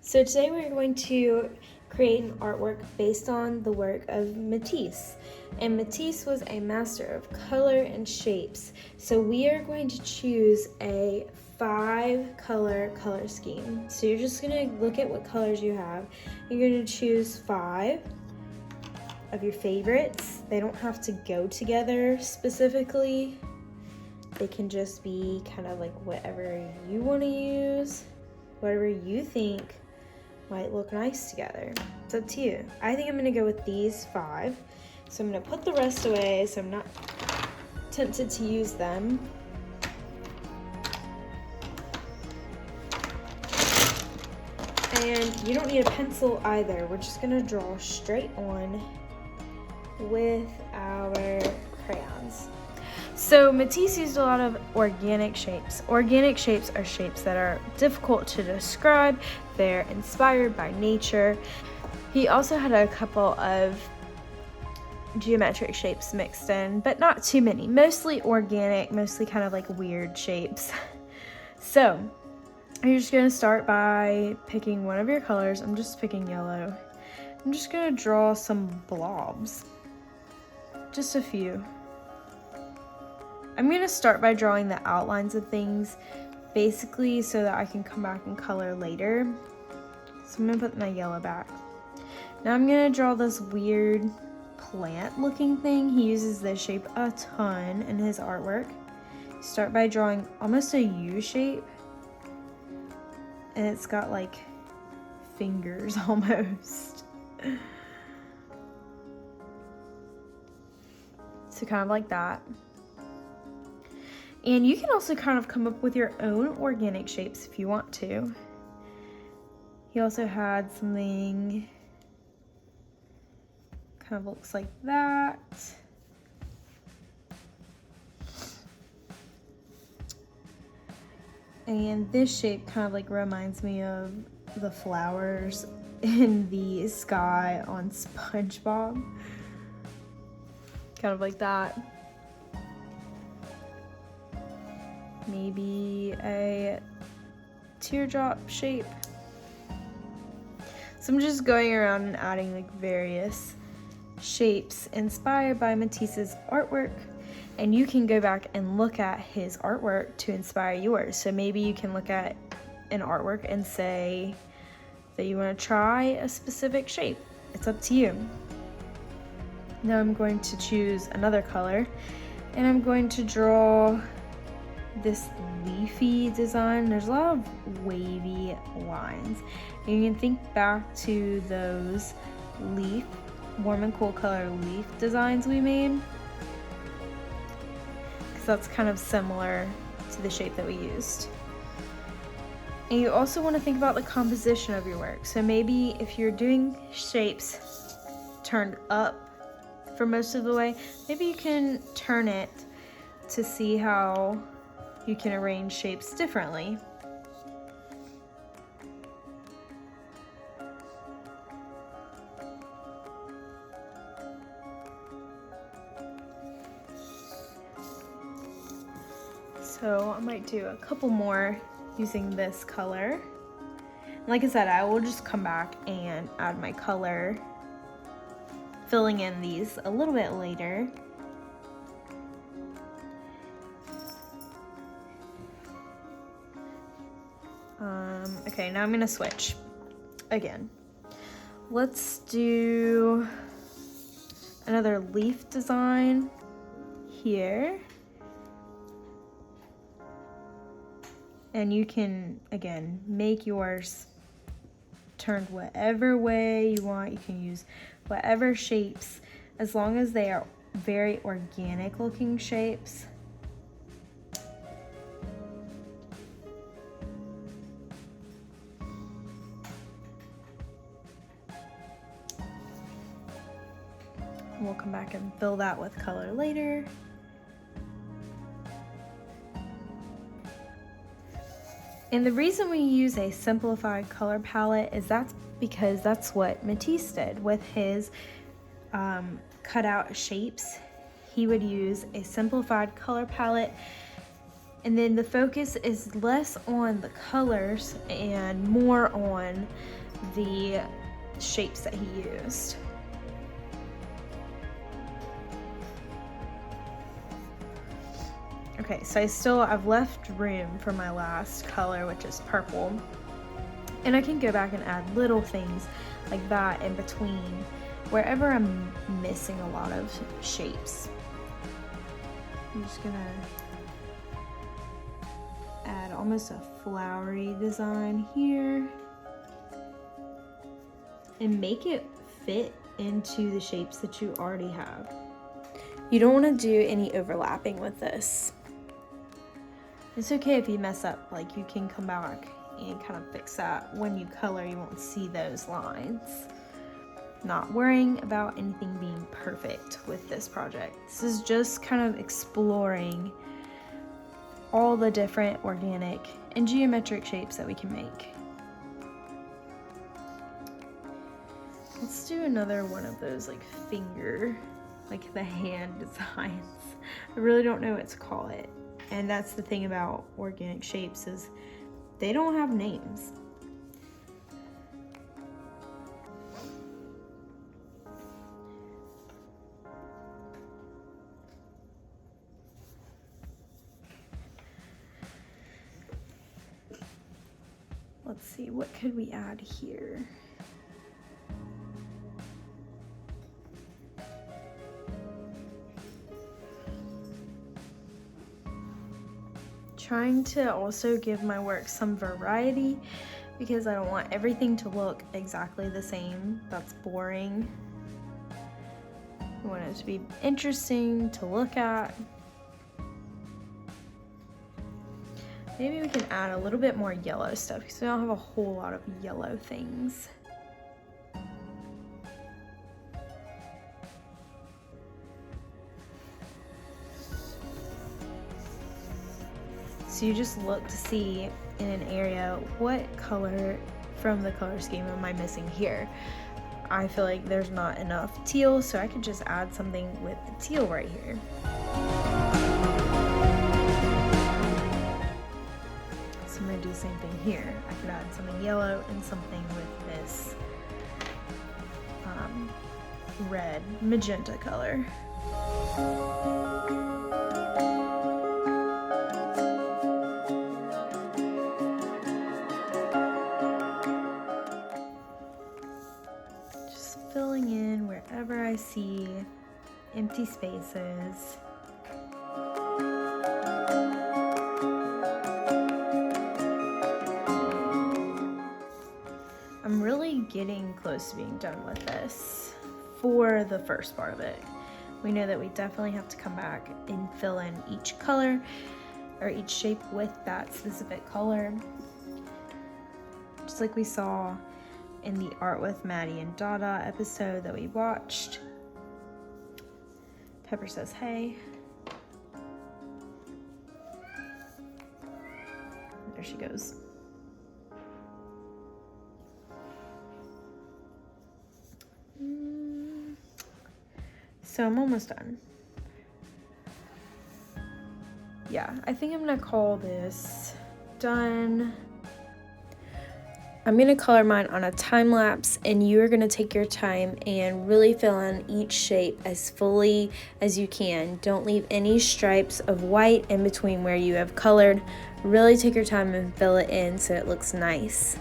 So today we're going to create an artwork based on the work of Matisse. And Matisse was a master of color and shapes. So we are going to choose a 5-color color scheme. So you're just gonna look at what colors you have. You're gonna choose 5 of your favorites. They don't have to go together specifically. They can just be kind of like whatever you want to use, whatever you think might look nice together. It's up to you. I think I'm gonna go with these 5. So I'm gonna put the rest away so I'm not tempted to use them. And you don't need a pencil either. We're just gonna draw straight on with our crayons. So Matisse used a lot of organic shapes. Organic shapes are shapes that are difficult to describe. They're inspired by nature. He also had a couple of geometric shapes mixed in, but not too many. Mostly organic, mostly kind of like weird shapes. So you're just gonna start by picking one of your colors. I'm just picking yellow. I'm just gonna draw some blobs. Just a few. I'm gonna start by drawing the outlines of things, basically so that I can come back and color later. So I'm gonna put my yellow back. Now I'm gonna draw this weird plant looking thing. He uses this shape a ton in his artwork. Start by drawing almost a U shape. And it's got like fingers almost. So kind of like that. And you can also kind of come up with your own organic shapes if you want to. He also had something kind of looks like that. And this shape kind of like reminds me of the flowers in the sky on SpongeBob. Kind of like that. Maybe a teardrop shape. So I'm just going around and adding like various shapes inspired by Matisse's artwork, and you can go back and look at his artwork to inspire yours. So maybe you can look at an artwork and say that you want to try a specific shape. It's up to you. Now I'm going to choose another color, and I'm going to draw this leafy design. There's a lot of wavy lines. You can think back to those warm and cool color leaf designs we made, because that's kind of similar to the shape that we used. And you also want to think about the composition of your work. So maybe if you're doing shapes turned up for most of the way, maybe you can turn it to see how you can arrange shapes differently. So I might do a couple more using this color. Like I said, I will just come back and add my color, filling in these a little bit later. Okay, now I'm gonna switch again. Let's do another leaf design here. And you can, again, make yours turned whatever way you want. You can use whatever shapes, as long as they are very organic looking shapes. We'll come back and fill that with color later. And the reason we use a simplified color palette is because that's what Matisse did with his cutout shapes. He would use a simplified color palette And then the focus is less on the colors and more on the shapes that he used. Okay, so I've left room for my last color, which is purple. And I can go back and add little things like that in between wherever I'm missing a lot of shapes. I'm just gonna add almost a flowery design here and make it fit into the shapes that you already have. You don't want to do any overlapping with this. It's okay if you mess up, like you can come back and kind of fix that. When you color, you won't see those lines. Not worrying about anything being perfect with this project. This is just kind of exploring all the different organic and geometric shapes that we can make. Let's do another one of those like finger, like the hand designs. I really don't know what to call it. And that's the thing about organic shapes, is they don't have names. Let's see, what could we add here? Trying to also give my work some variety, because I don't want everything to look exactly the same. That's boring. I want it to be interesting to look at. Maybe we can add a little bit more yellow stuff, because we don't have a whole lot of yellow things. So you just look to see in an area, what color from the color scheme am I missing here? I feel like there's not enough teal, so I could just add something with the teal right here. So I'm gonna do the same thing here. I could add something yellow and something with this red magenta color. Filling in wherever I see empty spaces. I'm really getting close to being done with this for the first part of it. We know that we definitely have to come back and fill in each color or each shape with that specific color. Just like we saw in the Art with Maddie and Dada episode that we watched. Pepper says hey. There she goes. So I'm almost done. Yeah, I think I'm gonna call this done. I'm gonna color mine on a time lapse, and you are gonna take your time and really fill in each shape as fully as you can. Don't leave any stripes of white in between where you have colored. Really take your time and fill it in so it looks nice.